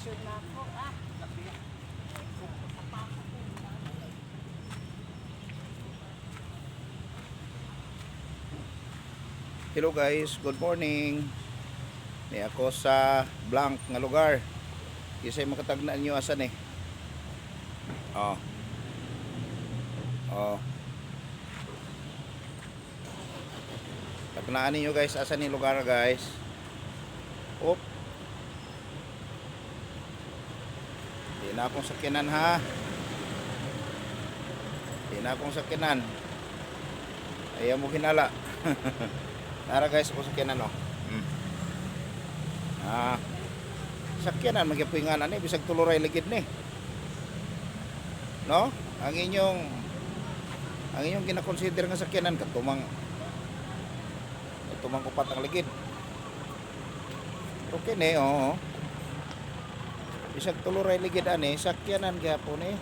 Sure na ako ah. Hello guys, good morning. Ni ako sa blank nga lugar. Kisay makatagnan nyo asan eh. Oh. Oh. Tagnaan niyo guys asan ni lugar guys. Op. Di na akong sakyanan ha. Di na akong sakyanan. Ayaw mo hinala. Tara guys, ako sakyanan no. Sakyanan magyapuingan ani bisag tuluray ligid ni. No? Ang inyong gina-consider nga sakyanan katumang upat ang ligid. Okay ni, oo. Bisag tuluray ligid ani sakyanan gyapon eh.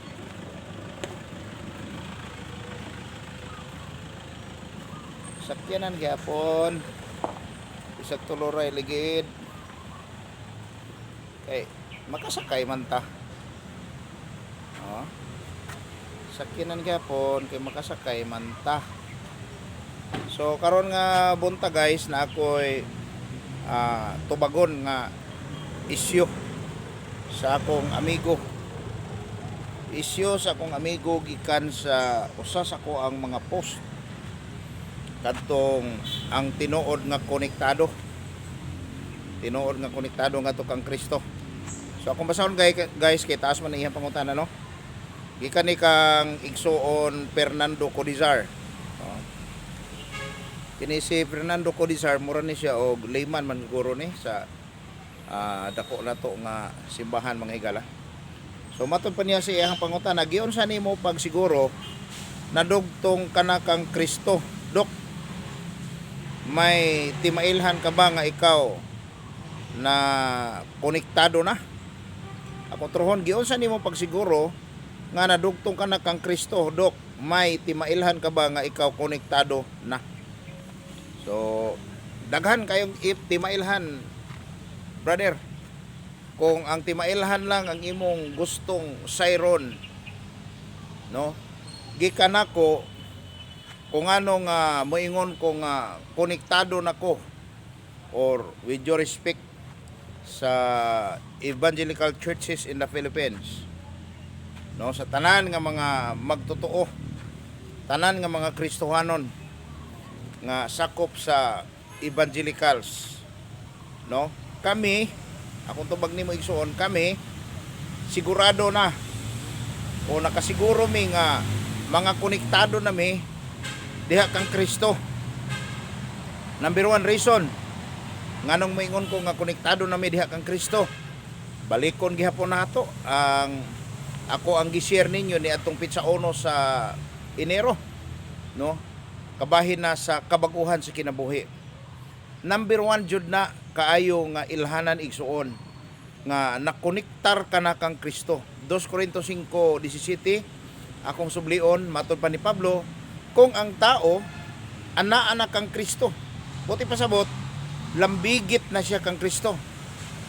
Sakyanan gyapon bisag tuluray ligid kay makasakay man ta. Sakyanan gyapon kay makasakay man ta. So karon nga bunta guys na ako'y tubagon nga isyu sa akong amigo. Isyu sa akong amigo gikan sa usa sa ko ang mga post kadtong ang tinuod nga konektado nga to kang Kristo. So akong basahon guys kay taas man iyang pangutana no. Gikan ni kang igsuon Fernando Codizar. Kini si Fernando Codizar mura ni siya og layman man siguro ni sa dako na to nga simbahan mga higala. So matud pa niya sa iyang pangutana giun sa nimo pag siguro nadugtong kana kang Kristo. Dok, may timailhan ka ba nga ikaw na konektado na? Ako trohon giun sa nimo pagsiguro nga nadugtong ka na kang Kristo. Dok, may timailhan ka ba nga ikaw konektado na? So daghan kayong timailhan brother. Kung ang timailhan lang ang imong gustong sayron no, gikan ako kung ano nga moingon ko nga konektado nako or with your respect sa evangelical churches in the Philippines no, sa tanan nga mga magtotoo, tanan nga mga Kristohanon nga sakop sa evangelicals no, kami akong tubag nimo igsuon kami sigurado na o nakasiguro mi nga mga konektado na mi diha kang Kristo. Number one reason nganong moingon ko nga konektado na mi diha kang Kristo, balikon gihapon nato ang ako ang gi-share ninyo ni atong pitsa ono sa Enero no, kabahin na sa kabaguhan sa kinabuhi. Number one jud na kaayo nga ilhanan igsuon nga nakonektar ka na kang Kristo. 2 Corintios 5:17 akong sublion matud pa ni Pablo, kung ang tao anaa na kang Kristo, buti pasabot lambigit na siya kang Kristo.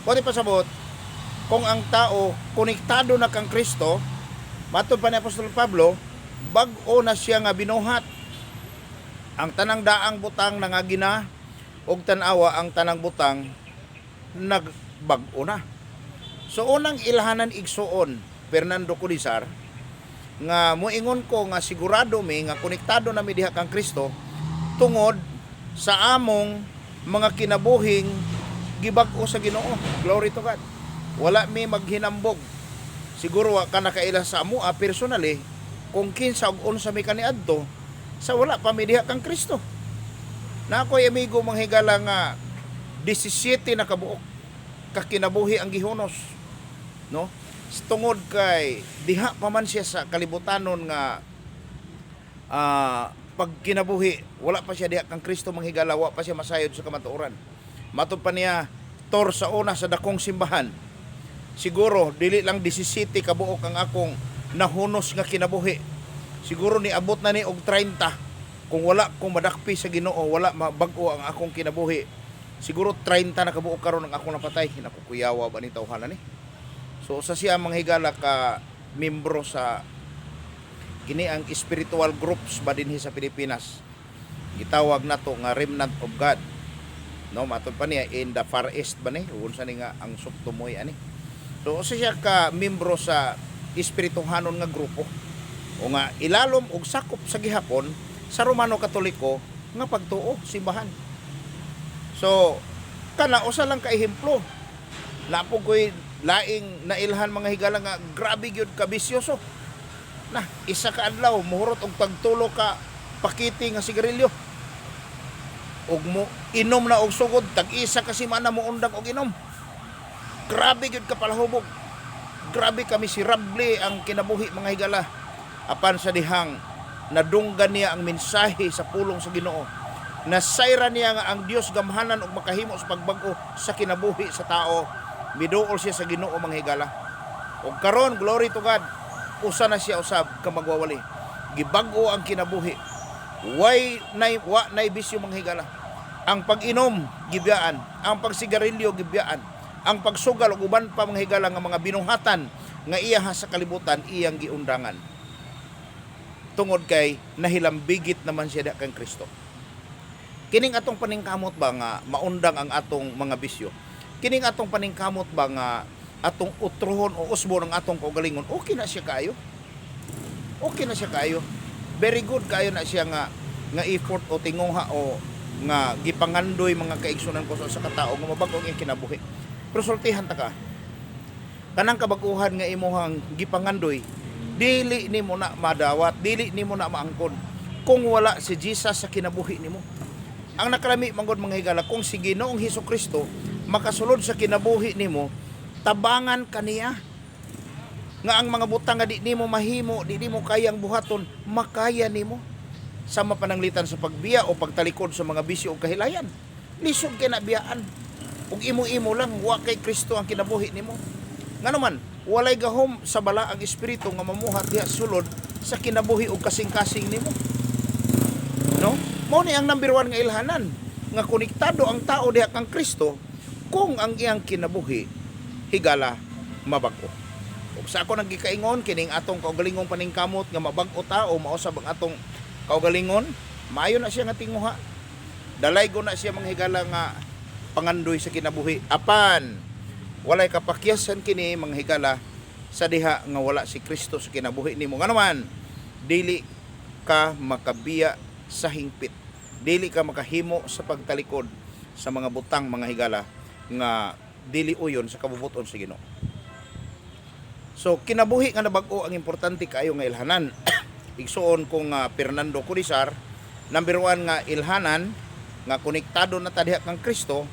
Buti pasabot kung ang tao konektado na kang Kristo, matud pa ni Apostol Pablo, bag-o na siya nga binuhat. Ang tanang daang butang nangagina og tan-awa ang tanang butang nagbag-o na. So unang ilhanan igsuon Fernando Codizar nga moingon ko nga sigurado mi nga konektado na mi diha kang Kristo tungod sa among mga kinabuhing gibag-o sa Ginoo. Glory to God. Wala mi maghinambog. Siguro wa ka nakaila sa amo personally kung kinsa og unsa mi kaniadto sa wala pa mi diha kang Kristo. Na ako'y amigo manghigala nga 17 na kabuok kakinabuhi ang gihunos no, tungod kay diha pa man siya sa kalibutanon nga pag kinabuhi wala pa siya diha kang Kristo manghigala, wa pa siya masayod sa kamatuoran. Matud pa niya tor sa una sa dakong simbahan, siguro dili lang 17 kabuok ang akong nahunos nga kinabuhi, siguro niabot na ni og 30 kung wala kong madakpi sa Ginoo, wala mabag-o ang akong kinabuhi. Siguro 30 na kabuok karon ang akong napatay. Nakukuyawa ba ni tawhanan ni? So usa siya mga higala ka membro sa kini ang spiritual groups ba dinhi sa Pilipinas. Gitawag nato nga Remnant of God. No, matod pa niya in the Far East ba ni? Unsa ni nga ang suktumoy ani. So usa siya ka membro sa espirituhanon nga grupo. O nga ilalom og sakop sa gihapon sa Romano Katoliko nga pagtuo simbahan. So kana usa lang ka ehemplo. Napo koy laing nailhan mga higala nga grabe gyud ka bisyoso. Na isa ka adlaw muhurot og pagtulo ka pakiti nga sigarilyo. Og mo inom na og sugod tag-isa ka semana mo undang og inom. Grabe gyud ka palahubog. Grabe ka miserable ang kinabuhi mga higala. Apan sa dihang nadunggan niya ang mensahe sa pulong sa Ginoo. Nasayra niya nga ang Dios gamhanan og makahimo sa pagbag-o sa kinabuhi sa tao. Miduol siya sa Ginoo mga higala. Og karon glory to God. Usa na siya usab ka magwawali. Gibag-o ang kinabuhi. Wa nay bisyo mga higala. Ang pag-inom gibiyaan, ang pagsigarilyo gibiyaan, ang pagsugal ug uban pa mga higala nga mga binuhatan nga iya sa kalibutan iyang giundangan. Tungod kay nahilambigit naman siya kang Kristo. Kining atong paningkamot ba nga maundang ang atong mga bisyo? Kining atong paningkamot ba nga atong utrohon o usbon ang atong kaugalingon? Okay na siya kayo. Okay na siya kayo. Very good kayo na siya nga effort o tinguha o nga gipangandoy mga kaigsunan ko sa katao nga mabag-o ang kinabuhi. Pero sultihan ta ka. Kanang kabaguhan nga imuhang gipangandoy, dili nimo na madawat, dili nimo na maangkon kung wala si Jesus sa kinabuhi nimo. Ang nakalami manggod mga higala, kung si Ginoong Hesukristo makasulod sa kinabuhi nimo, tabangan kaniya nga ang mga butang nga di nimo mahimo, di nimo kayang buhaton, makaya nimo. Sama pananglitan sa pagbiya o pagtalikod sa mga bisyo o kahilayan. Lisod kay nabiyaan. Ug imo-imo lang wa kay Kristo ang kinabuhi nimo. Nganuman, walay gahom sa bala ang espiritu nga mamuhat diha sulod sa kinabuhi ug kasing-kasing nimo. No? Mao ni ang number 1 nga ilhanan nga konektado ang tao diha kang Kristo kung ang iyang kinabuhi higala mabag-o. Ug sa ako naggikaingon kining atong kaugalingong paningkamot nga mabag-o tao mausab ang atong kaugalingon, maayo na siya nga tinguha. Dalaygo na siya mga higala nga pangandoy sa kinabuhi. Apan walay kapakyasan kini mga higala sa diha nga wala si Kristo sa kinabuhi nimo. Nga naman, dili ka makabiya sa hingpit. Dili ka makahimo sa pagtalikod sa mga butang mga higala nga dili uyon sa kabubuton sa Ginoo. So kinabuhi nga nabag-o ang importante kaayo nga ilhanan. Igsuon kong Fernando Curizar, number 1 nga ilhanan nga konektado na ta diha kang Kristo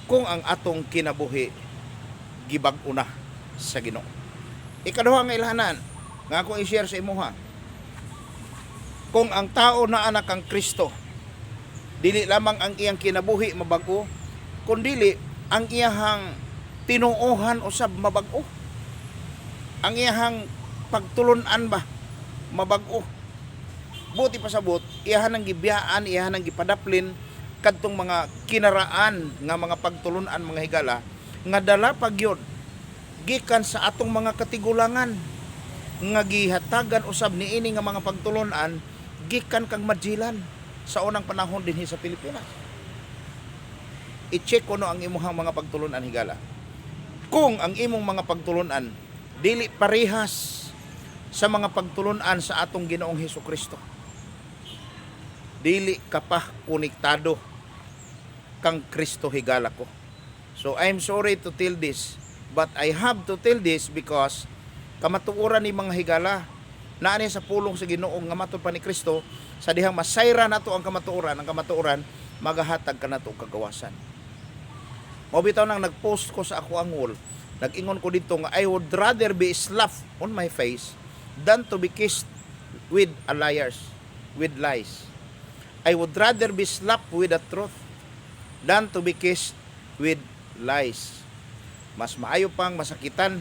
kung ang atong kinabuhi gibag-o na sa Ginoo. Ikaduha nga ilhanan nga akong i-share sa imuha. Kung ang tao na anak kang Kristo, dili lamang ang iyang kinabuhi mabag-o, kundi ang iyahang tinuohan usab mabag-o. Ang iyahang pagtulunan ba mabag-o. Buti pa sabot, iyahan ang gibiyaan, iyahan ang gipadaplin kadtong mga kinaraan nga mga pagtulunan mga higala nga dala pagyod gikan sa atong mga katigulangan nga gihatagan usab niini nga mga pagtulunan gikan kang Magellan sa unang panahon dinhi sa Pilipinas. I-check ko no ang imong mga pagtulunan higala. Kung ang imong mga pagtulunan dili parehas sa mga pagtulunan sa atong Ginoong Hesukristo, dili ka pa konektado kang Kristo higala ko. So I'm sorry to tell this, but I have to tell this because kamatuoran ni mga higala na ani sa pulong sa Ginoo nga matud pa ni Kristo sa dihang masayra nato ang kamatuoran magahatag kanato og kagawasan. Mao bitaw nang nagpost ko sa ako ang wall, nag-ingon ko dito nga I would rather be slapped on my face than to be kissed with lies. I would rather be slapped with the truth than to be kissed with lies. Mas maayo pang masakitan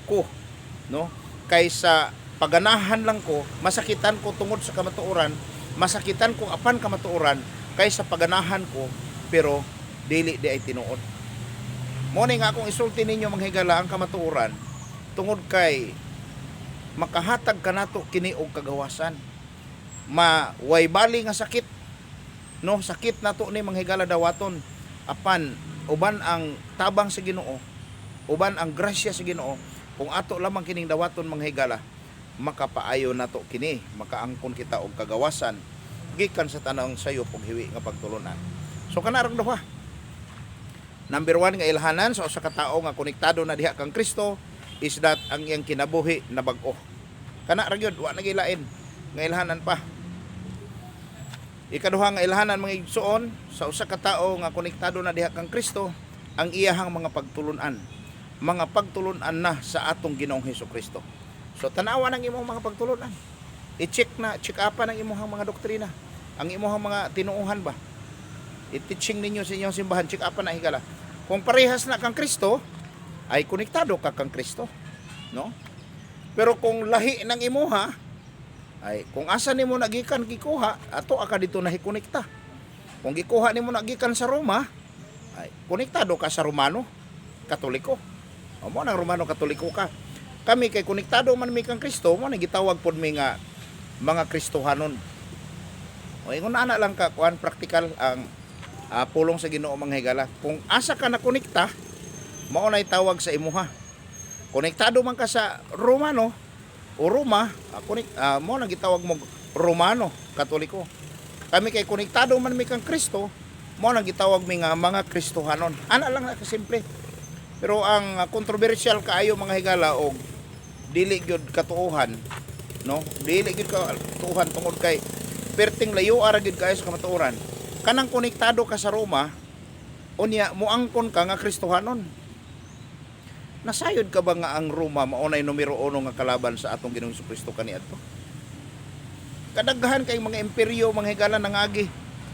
ko, no, kaysa paganahan lang ko, masakitan ko tungod sa kamatuoran, masakitan ko apan kamatuoran kaysa paganahan ko pero dili di ay tinuod. Mo ni nga akong isulti ninyo mga higala ang kamatuoran tungod kay makahatag ka nato kini og kagawasan. Way bali nga sakit, no, sakit nato ni manghigala dawaton apan uban ang tabang sa Ginoo, uban ang grasya sa Ginoo, kung ato lamang kining dawaton manghigala, makapaayo nato kini, makaangkon kita og kagawasan gikan sa tanang sayo pag hiwi nga pagtulunan. So kana rang duha. Number 1 nga ilhanan sa usa ka tawo nga konektado na diha kang Kristo is that ang iyang kinabuhi na bag-o. Kana ra gyud, wa nagilain nga ilhanan pa. Ikaduha nga ilhanan mga igsoon sa usa ka tawo nga konektado na diha kang Kristo, ang iyahang mga pagtulunan. Mga pagtulunan na sa atong Ginoong Hesukristo. So tanawa ng imong mga pagtulunan. I-check upan ang imong mga doktrina, ang imong mga tinuuhan ba. I-teaching ninyo sa inyong simbahan, check upan na higala. Kung parehas na kang Kristo, ay konektado ka kang Kristo, no? Pero kung lahi ng imuha, ay kung asa nimo nagikan gikuha, ato aka dito nahikonekta. Kung gikuha nimo nagikan sa Roma, ay konektado ka sa Romano Katoliko. O mo nang Romano Katoliko ka. Kami kay konektado man mi kang Kristo, mo nagitawag pod mi nga mga Kristohanon. O ingon ana lang ka kuan praktikal ang pulong sa Ginoo mga higala. Kung asa ka na konekta, mao nay tawag sa imuha. Konektado man ka sa Romano o Roma, mo nang gitawag mo Romano Katoliko. Kami kay konektado man mi kang Kristo, mo nang gitawag mi nga mga Kristohanon. Ana lang na kasimple. Pero ang kontrobersyal kaayo mga higala og dili gyud katuohan, no? Dili gyud katuohan tungod kay perting layo ara gyud kayo sa kamatuoran. Kanang konektado ka sa Roma, unya moangkon ka nga Kristohanon. Nasayod ka ba nga ang Roma maunay numero 1 nga kalaban sa atong Ginoong Jesucristo kaniadto? Kadaghan kay mga imperyo mga higala nangagi.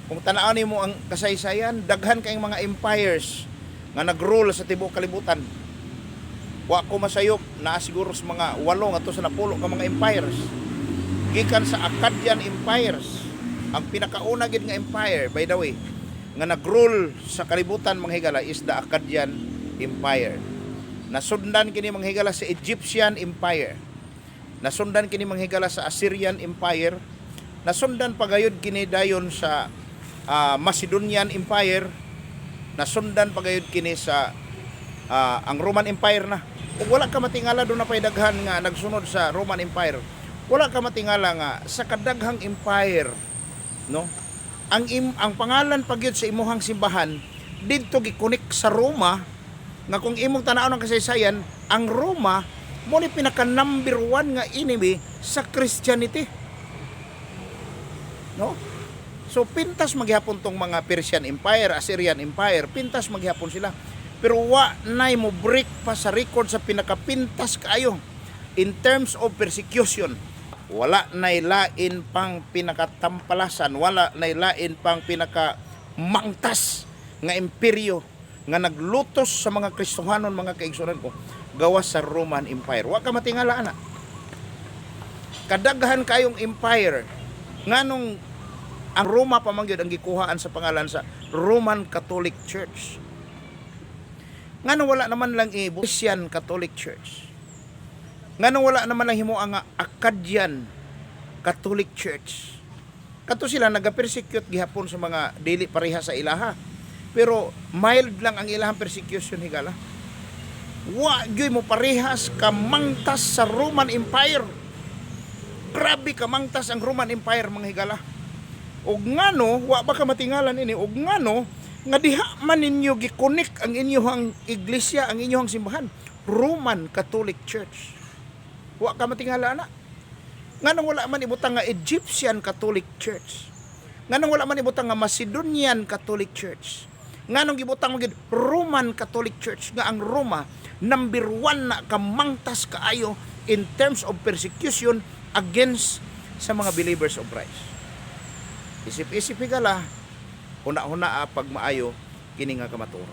Kung tan-aw nimo ang kasaysayan, daghan kay mga empires nga nagrule sa tibuok kalibutan. Wa ko masayop na siguro sa mga 8 ato sa 10 ka mga empires. Gikan sa Akkadian empires, ang pinakauna gid nga empire by the way nga nagrule sa kalibutan mga higala is the Akkadian Empire. Nasundan kini mga higala sa Egyptian Empire. Nasundan kini mga higala sa Assyrian Empire. Nasundan pagayod kini dayon sa Macedonian Empire. Nasundan pagayod kini sa ang Roman Empire na. Ug wala ka matingala do na pay daghan nga nagsunod sa Roman Empire. Wala ka matingala nga sa kadaghang empire, no? Ang pangalan pagyud sa imuhang simbahan didto gikonek sa Roma, nga kung imong tan-aw ng kasaysayan, ang Roma mo ni pinaka number 1 nga enemy sa Christianity, no? So pintas maghapon tong mga Persian Empire, Assyrian Empire, pintas maghapon sila. Pero wa nay mo break pa sa record sa pinakapintas kaayo in terms of persecution. Wala nay lain pang pinakatampalasan, wala nay lain pang pinakamangtas nga imperyo nga naglutos sa mga Kristohanon, mga kaigsunan ko, gawas sa Roman Empire. Wa ka matingala ana. Kadaghan kayong empire nganong ang Roma pa man gyud ang gikuhaan sa pangalan sa Roman Catholic Church. Nganong wala naman lang Christian Catholic Church. Nganong wala naman lang himuang nga Akkadian Catholic Church. Kato sila nagapersecute gihapon sa mga dili pareha sa ilaha. Pero mild lang ang ilahang persecution higala. Wa gyud mo parehas kamangtas sa Roman Empire. Grabe kamangtas ang Roman Empire mga higala. Og ngano wa ba ka matingalan ini, og ngano nga diha man ninyo gikonek ang inyong iglesia, ang inyong simbahan, Roman Catholic Church. Wa ka matingala na. Nganong wala man ibutang nga Egyptian Catholic Church. Nganong wala man ibutang nga Macedonian Catholic Church. Nganong gibutang magid Roman Catholic Church nga ang Roma number 1 na kamangtas kaayo in terms of persecution against sa mga believers of Christ. Isip-isip higala, huna-huna pag maayo kini nga kamatuoran.